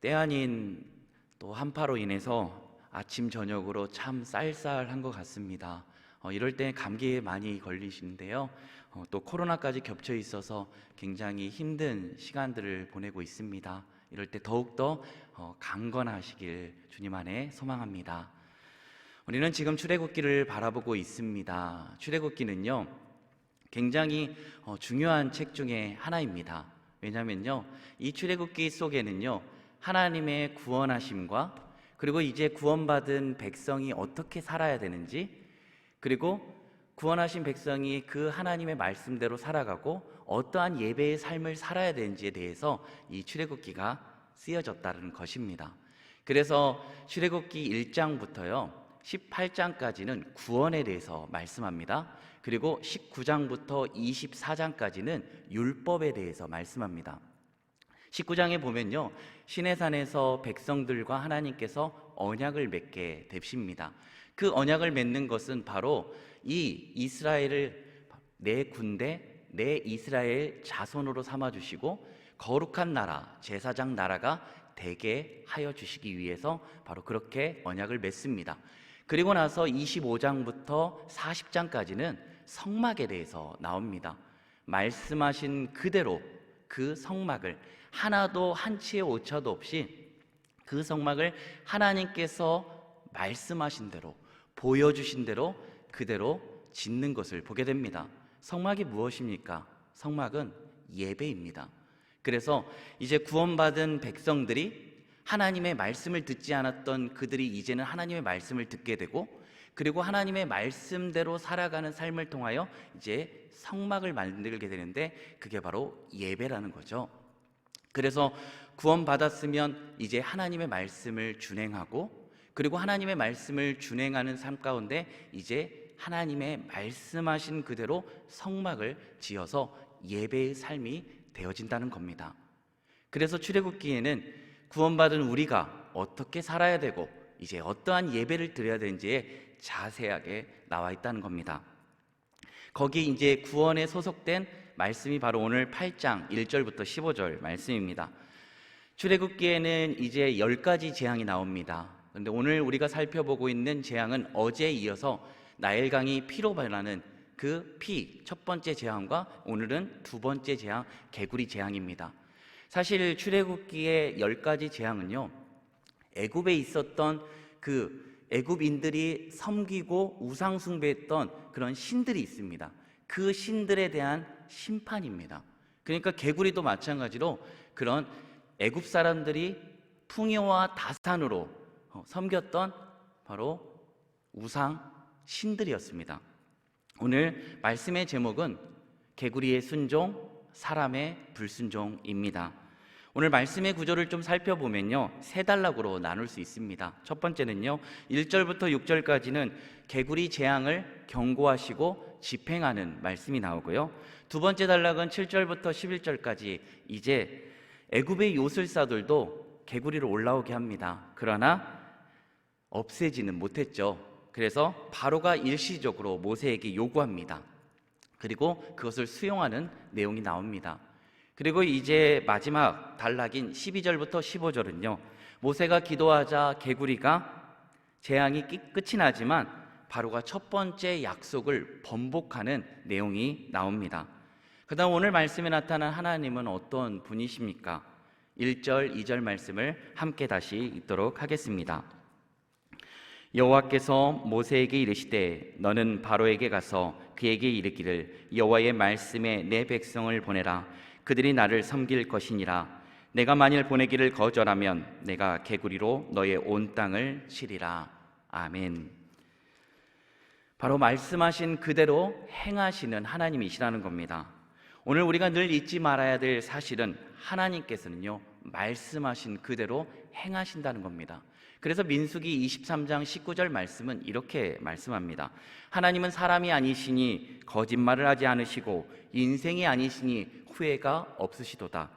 때 아닌 또 한파로 인해서 아침 저녁으로 참 쌀쌀한 것 같습니다. 이럴 때 감기에 많이 걸리시는데요. 또 코로나까지 겹쳐 있어서 굉장히 힘든 시간들을 보내고 있습니다. 이럴 때 더욱더 강건하시길 주님 안에 소망합니다. 우리는 지금 출애굽기를 바라보고 있습니다. 출애굽기는요, 굉장히 중요한 책 중에 하나입니다. 왜냐하면요, 이 출애굽기 속에는요, 하나님의 구원하심과 그리고 이제 구원받은 백성이 어떻게 살아야 되는지, 그리고 구원하신 백성이 그 하나님의 말씀대로 살아가고 어떠한 예배의 삶을 살아야 되는지에 대해서 이 출애굽기가 쓰여졌다는 것입니다. 그래서 출애굽기 1장부터요 18장까지는 구원에 대해서 말씀합니다. 그리고 19장부터 24장까지는 율법에 대해서 말씀합니다. 19장에 보면요, 시내산에서 백성들과 하나님께서 언약을 맺게 되십니다. 그 언약을 맺는 것은 바로 이 이스라엘을 내 군대, 내 이스라엘 자손으로 삼아주시고 거룩한 나라, 제사장 나라가 되게 하여 주시기 위해서 바로 그렇게 언약을 맺습니다. 그리고 나서 25장부터 40장까지는 성막에 대해서 나옵니다. 말씀하신 그대로 그 성막을 하나도 한치의 오차도 없이 그 성막을 하나님께서 말씀하신 대로, 보여주신 대로 그대로 짓는 것을 보게 됩니다. 성막이 무엇입니까? 성막은 예배입니다. 그래서 이제 구원받은 백성들이 하나님의 말씀을 듣지 않았던 그들이 이제는 하나님의 말씀을 듣게 되고, 그리고 하나님의 말씀대로 살아가는 삶을 통하여 이제 성막을 만들게 되는데, 그게 바로 예배라는 거죠. 그래서 구원받았으면 이제 하나님의 말씀을 준행하고, 그리고 하나님의 말씀을 준행하는 삶 가운데 이제 하나님의 말씀하신 그대로 성막을 지어서 예배의 삶이 되어진다는 겁니다. 그래서 출애굽기에는 구원받은 우리가 어떻게 살아야 되고 이제 어떠한 예배를 드려야 되는지에 자세하게 나와 있다는 겁니다. 거기 이제 구원에 소속된 말씀이 바로 오늘 8장 1절부터 15절 말씀입니다. 출애굽기에는 이제 10가지 재앙이 나옵니다. 그런데 오늘 우리가 살펴보고 있는 재앙은 어제에 이어서 나일강이 피로 변하는 그 피, 첫 번째 재앙과 오늘은 두 번째 재앙, 개구리 재앙입니다. 사실 출애굽기의 10가지 재앙은요, 애굽에 있었던 그 애굽인들이 섬기고 우상 숭배했던 그런 신들이 있습니다. 그 신들에 대한 심판입니다. 그러니까 개구리도 마찬가지로 그런 애굽 사람들이 풍요와 다산으로 섬겼던 바로 우상 신들이었습니다. 오늘 말씀의 제목은 개구리의 순종, 사람의 불순종입니다. 오늘 말씀의 구조를 좀 살펴보면요, 세 단락으로 나눌 수 있습니다. 첫 번째는요, 1절부터 6절까지는 개구리 재앙을 경고하시고 집행하는 말씀이 나오고요, 두 번째 단락은 7절부터 11절까지 이제 애굽의 요술사들도 개구리로 올라오게 합니다. 그러나 없애지는 못했죠. 그래서 바로가 일시적으로 모세에게 요구합니다. 그리고 그것을 수용하는 내용이 나옵니다. 그리고 이제 마지막 단락인 12절부터 15절은요, 모세가 기도하자 개구리가 재앙이 끝이 나지만 바로가 첫 번째 약속을 번복하는 내용이 나옵니다. 그 다음 오늘 말씀에 나타난 하나님은 어떤 분이십니까? 1절, 2절 말씀을 함께 다시 읽도록 하겠습니다. 여호와께서 모세에게 이르시되 너는 바로에게 가서 그에게 이르기를 여호와의 말씀에 내 백성을 보내라. 그들이 나를 섬길 것이니라. 내가 만일 보내기를 거절하면 내가 개구리로 너의 온 땅을 치리라. 아멘. 바로 말씀하신 그대로 행하시는 하나님이시라는 겁니다. 오늘 우리가 늘 잊지 말아야 될 사실은 하나님께서는요, 말씀하신 그대로 행하신다는 겁니다. 그래서 민수기 23장 19절 말씀은 이렇게 말씀합니다. 하나님은 사람이 아니시니 거짓말을 하지 않으시고 인생이 아니시니 후회가 없으시도다.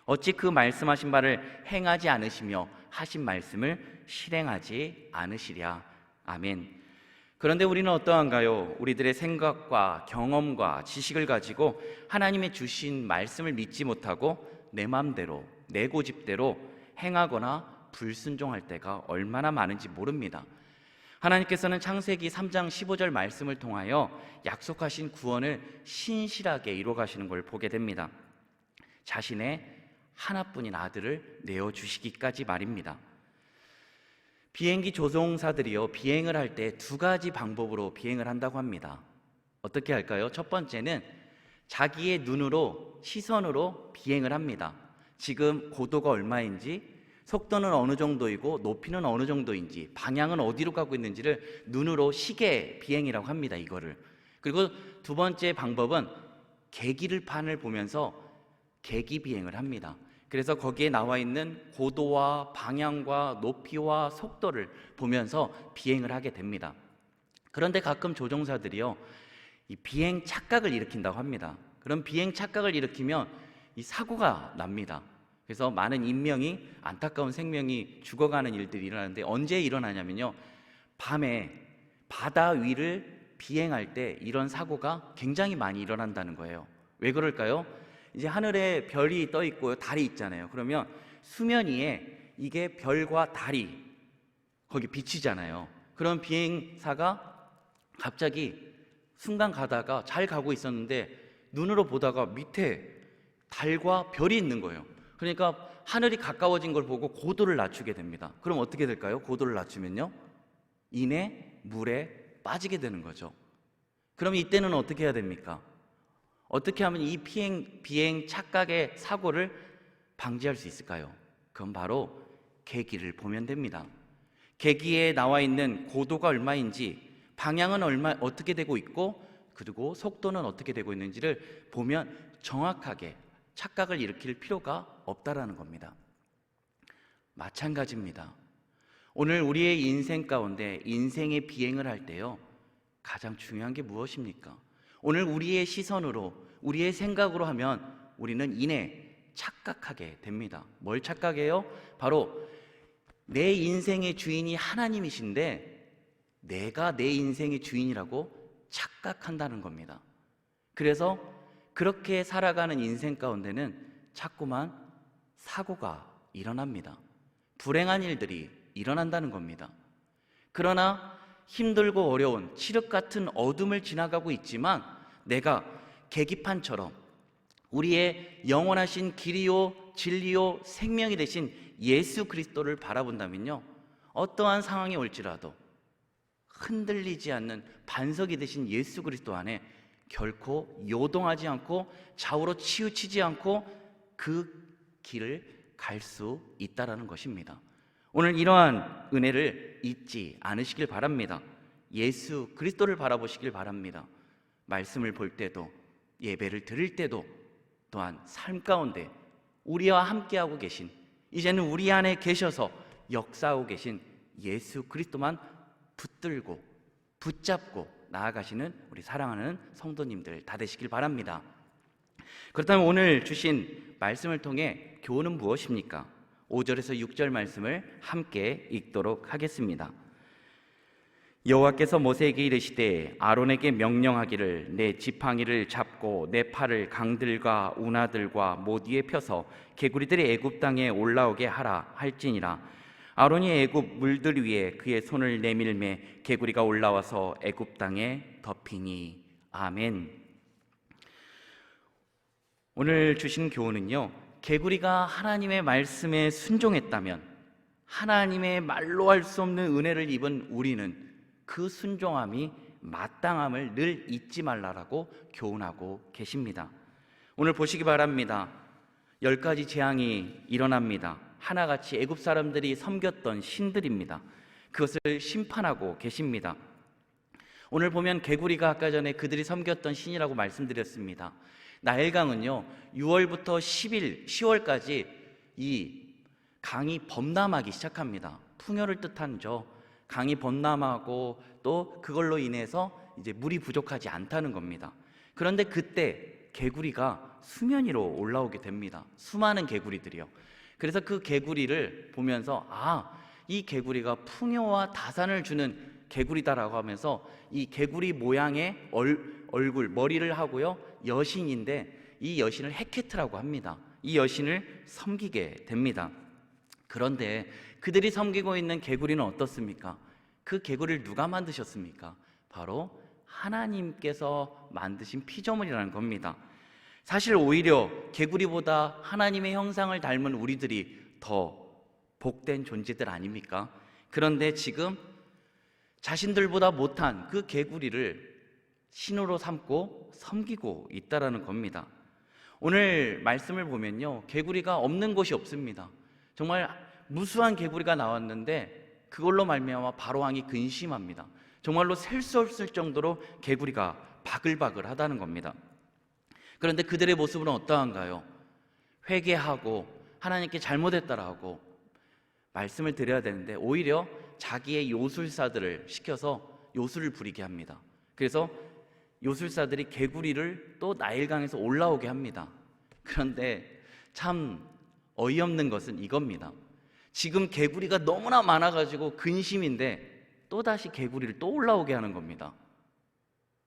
어찌 그 말씀하신 바를 행하지 않으시며 하신 말씀을 실행하지 않으시랴. 아멘. 그런데 우리는 어떠한가요? 우리들의 생각과 경험과 지식을 가지고 하나님의 주신 말씀을 믿지 못하고 내 마음대로, 내 고집대로 행하거나 불순종할 때가 얼마나 많은지 모릅니다. 하나님께서는 창세기 3장 15절 말씀을 통하여 약속하신 구원을 신실하게 이루어가시는 걸 보게 됩니다. 자신의 하나뿐인 아들을 내어주시기까지 말입니다. 비행기 조종사들이요, 비행을 할 때 두 가지 방법으로 비행을 한다고 합니다. 어떻게 할까요? 첫 번째는 자기의 눈으로, 시선으로 비행을 합니다. 지금 고도가 얼마인지, 속도는 어느 정도이고 높이는 어느 정도인지, 방향은 어디로 가고 있는지를 눈으로 시계 비행이라고 합니다. 이거를. 그리고 두 번째 방법은 계기판을 보면서 계기 비행을 합니다. 그래서 거기에 나와 있는 고도와 방향과 높이와 속도를 보면서 비행을 하게 됩니다. 그런데 가끔 조종사들이요, 이 비행 착각을 일으킨다고 합니다. 그럼 비행 착각을 일으키면 이 사고가 납니다. 그래서 많은 인명이, 안타까운 생명이 죽어가는 일들이 일어나는데, 언제 일어나냐면요, 밤에 바다 위를 비행할 때 이런 사고가 굉장히 많이 일어난다는 거예요. 왜 그럴까요? 이제 하늘에 별이 떠 있고요, 달이 있잖아요. 그러면 수면 위에 이게 별과 달이 거기 비치잖아요. 그럼 비행사가 갑자기 순간 가다가 잘 가고 있었는데 눈으로 보다가 밑에 달과 별이 있는 거예요. 그러니까 하늘이 가까워진 걸 보고 고도를 낮추게 됩니다. 그럼 어떻게 될까요? 고도를 낮추면요, 이내 물에 빠지게 되는 거죠. 그럼 이때는 어떻게 해야 됩니까? 어떻게 하면 이 비행 착각의 사고를 방지할 수 있을까요? 그건 바로 계기를 보면 됩니다. 계기에 나와 있는 고도가 얼마인지, 방향은 어떻게 되고 있고, 그리고 속도는 어떻게 되고 있는지를 보면 정확하게 착각을 일으킬 필요가 없다라는 겁니다. 마찬가지입니다. 오늘 우리의 인생 가운데 인생의 비행을 할 때요, 가장 중요한 게 무엇입니까? 오늘 우리의 시선으로, 우리의 생각으로 하면 우리는 이내 착각하게 됩니다. 뭘 착각해요? 바로 내 인생의 주인이 하나님이신데 내가 내 인생의 주인이라고 착각한다는 겁니다. 그래서 그렇게 살아가는 인생 가운데는 자꾸만 사고가 일어납니다. 불행한 일들이 일어난다는 겁니다. 그러나 힘들고 어려운 칠흑 같은 어둠을 지나가고 있지만 내가 계기판처럼 우리의 영원하신 길이요 진리요 생명이 되신 예수 그리스도를 바라본다면요, 어떠한 상황이 올지라도 흔들리지 않는 반석이 되신 예수 그리스도 안에 결코 요동하지 않고 좌우로 치우치지 않고 그 길을 갈 수 있다라는 것입니다. 오늘 이러한 은혜를 잊지 않으시길 바랍니다. 예수 그리스도를 바라보시길 바랍니다. 말씀을 볼 때도, 예배를 드릴 때도, 또한 삶 가운데 우리와 함께하고 계신, 이제는 우리 안에 계셔서 역사하고 계신 예수 그리스도만 붙들고 붙잡고 나아가시는 우리 사랑하는 성도님들 다 되시길 바랍니다. 그렇다면 오늘 주신 말씀을 통해 교훈은 무엇입니까? 5절에서 6절 말씀을 함께 읽도록 하겠습니다. 여호와께서 모세에게 이르시되 아론에게 명령하기를 내 지팡이를 잡고 내 팔을 강들과 운하들과 모디에 펴서 개구리들이 애굽 땅에 올라오게 하라 할지니라. 아론이 애굽 물들 위에 그의 손을 내밀매 개구리가 올라와서 애굽 땅에 덮이니. 아멘. 오늘 주신 교훈은요, 개구리가 하나님의 말씀에 순종했다면 하나님의 말로 할 수 없는 은혜를 입은 우리는 그 순종함이 마땅함을 늘 잊지 말라라고 교훈하고 계십니다. 오늘 보시기 바랍니다. 10가지 재앙이 일어납니다. 하나같이 애굽 사람들이 섬겼던 신들입니다. 그것을 심판하고 계십니다. 오늘 보면 개구리가 아까 전에 그들이 섬겼던 신이라고 말씀드렸습니다. 나일강은요 6월부터 10월까지 이 강이 범람하기 시작합니다. 풍요를 뜻하죠. 강이 범람하고 또 그걸로 인해서 이제 물이 부족하지 않다는 겁니다. 그런데 그때 개구리가 수면 위로 올라오게 됩니다. 수많은 개구리들이요. 그래서 그 개구리를 보면서 이 개구리가 풍요와 다산을 주는 개구리다라고 하면서 이 개구리 모양의 얼굴, 머리를 하고요 여신인데 이 여신을 헤케트라고 합니다. 이 여신을 섬기게 됩니다. 그런데 그들이 섬기고 있는 개구리는 어떻습니까? 그 개구리를 누가 만드셨습니까? 바로 하나님께서 만드신 피조물이라는 겁니다. 사실 오히려 개구리보다 하나님의 형상을 닮은 우리들이 더 복된 존재들 아닙니까? 그런데 지금 자신들보다 못한 그 개구리를 신으로 삼고 섬기고 있다라는 겁니다. 오늘 말씀을 보면요, 개구리가 없는 곳이 없습니다. 정말 무수한 개구리가 나왔는데 그걸로 말미암아 바로왕이 근심합니다. 정말로 셀 수 없을 정도로 개구리가 바글바글하다는 겁니다. 그런데 그들의 모습은 어떠한가요? 회개하고 하나님께 잘못했다라고 말씀을 드려야 되는데 오히려 자기의 요술사들을 시켜서 요술을 부리게 합니다. 그래서 요술사들이 개구리를 또 나일강에서 올라오게 합니다. 그런데 참 어이없는 것은 이겁니다. 지금 개구리가 너무나 많아가지고 근심인데 또다시 개구리를 또 올라오게 하는 겁니다.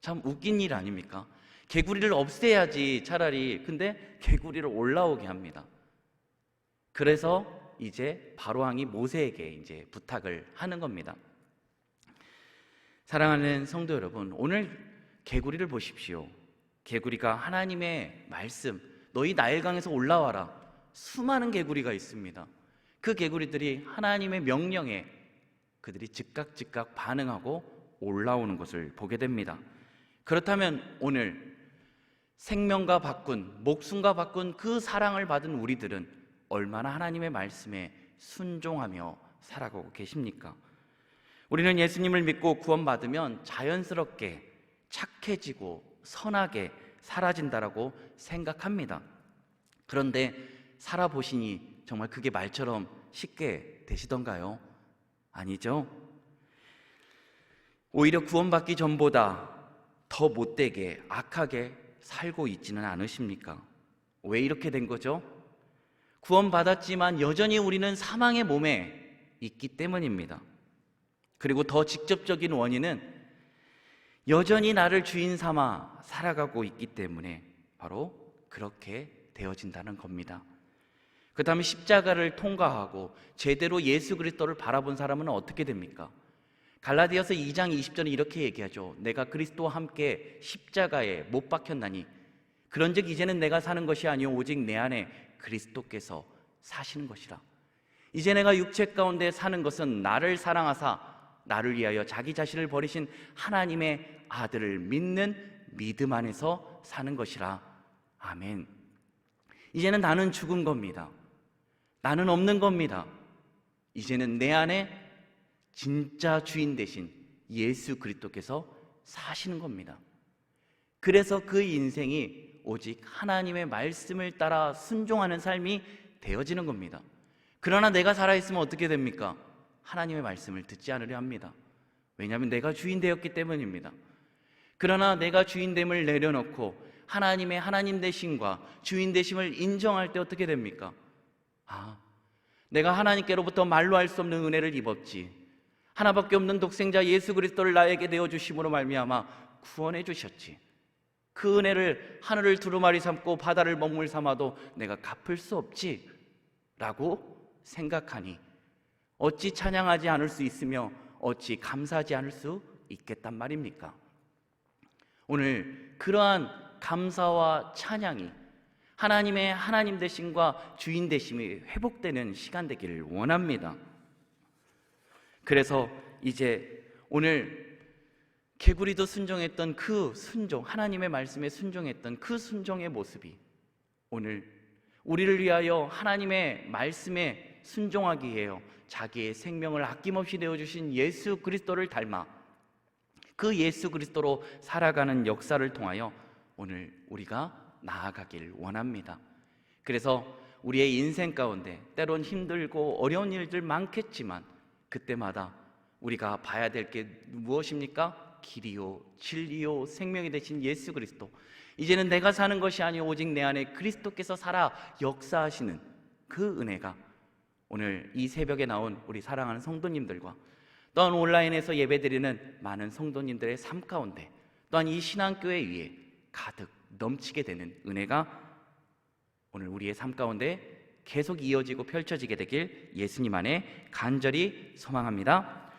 참 웃긴 일 아닙니까? 개구리를 없애야지 차라리. 근데 개구리를 올라오게 합니다. 그래서 이제 바로왕이 모세에게 이제 부탁을 하는 겁니다. 사랑하는 성도 여러분, 오늘 개구리를 보십시오. 개구리가 하나님의 말씀, 너희 나일강에서 올라와라. 수많은 개구리가 있습니다. 그 개구리들이 하나님의 명령에 그들이 즉각 반응하고 올라오는 것을 보게 됩니다. 그렇다면 오늘 생명과 바꾼, 목숨과 바꾼 그 사랑을 받은 우리들은 얼마나 하나님의 말씀에 순종하며 살아가고 계십니까? 우리는 예수님을 믿고 구원받으면 자연스럽게 착해지고 선하게 사라진다라고 생각합니다. 그런데 살아보시니 정말 그게 말처럼 쉽게 되시던가요? 아니죠. 오히려 구원받기 전보다 더 못되게 악하게 살고 있지는 않으십니까? 왜 이렇게 된 거죠? 구원받았지만 여전히 우리는 사망의 몸에 있기 때문입니다. 그리고 더 직접적인 원인은 여전히 나를 주인 삼아 살아가고 있기 때문에 바로 그렇게 되어진다는 겁니다. 그 다음에 십자가를 통과하고 제대로 예수 그리스도를 바라본 사람은 어떻게 됩니까? 갈라디아서 2장 20절에 이렇게 얘기하죠. 내가 그리스도와 함께 십자가에 못 박혔나니 그런즉 이제는 내가 사는 것이 아니요 오직 내 안에 그리스도께서 사시는 것이라. 이제 내가 육체 가운데 사는 것은 나를 사랑하사 나를 위하여 자기 자신을 버리신 하나님의 아들을 믿는 믿음 안에서 사는 것이라. 아멘. 이제는 나는 죽은 겁니다. 나는 없는 겁니다. 이제는 내 안에 진짜 주인 되신 예수 그리스도께서 사시는 겁니다. 그래서 그 인생이 오직 하나님의 말씀을 따라 순종하는 삶이 되어지는 겁니다. 그러나 내가 살아있으면 어떻게 됩니까? 하나님의 말씀을 듣지 않으려 합니다. 왜냐하면 내가 주인 되었기 때문입니다. 그러나 내가 주인됨을 내려놓고 하나님의 하나님 되심과 주인 되심을 인정할 때 어떻게 됩니까? 내가 하나님께로부터 말로 할 수 없는 은혜를 입었지. 하나밖에 없는 독생자 예수 그리스도를 나에게 내어주심으로 말미암아 구원해 주셨지. 그 은혜를 하늘을 두루마리 삼고 바다를 먹물 삼아도 내가 갚을 수 없지 라고 생각하니 어찌 찬양하지 않을 수 있으며 어찌 감사하지 않을 수 있겠단 말입니까? 오늘 그러한 감사와 찬양이 하나님의 하나님 되심과 주인 되심이 회복되는 시간 되기를 원합니다. 그래서 이제 오늘 개구리도 순종했던 그 순종, 하나님의 말씀에 순종했던 그 순종의 모습이 오늘 우리를 위하여 하나님의 말씀에 순종하기 위해요 자기의 생명을 아낌없이 내어주신 예수 그리스도를 닮아 그 예수 그리스도로 살아가는 역사를 통하여 오늘 우리가 나아가길 원합니다. 그래서 우리의 인생 가운데 때론 힘들고 어려운 일들 많겠지만 그때마다 우리가 봐야 될 게 무엇입니까? 길이요 진리요 생명이 되신 예수 그리스도. 이제는 내가 사는 것이 아니오 오직 내 안에 그리스도께서 살아 역사하시는 그 은혜가 오늘 이 새벽에 나온 우리 사랑하는 성도님들과 또한 온라인에서 예배드리는 많은 성도님들의 삶 가운데 또한 이 신앙교회 위에 가득 넘치게 되는 은혜가 오늘 우리의 삶 가운데 계속 이어지고 펼쳐지게 되길 예수님 안에 간절히 소망합니다.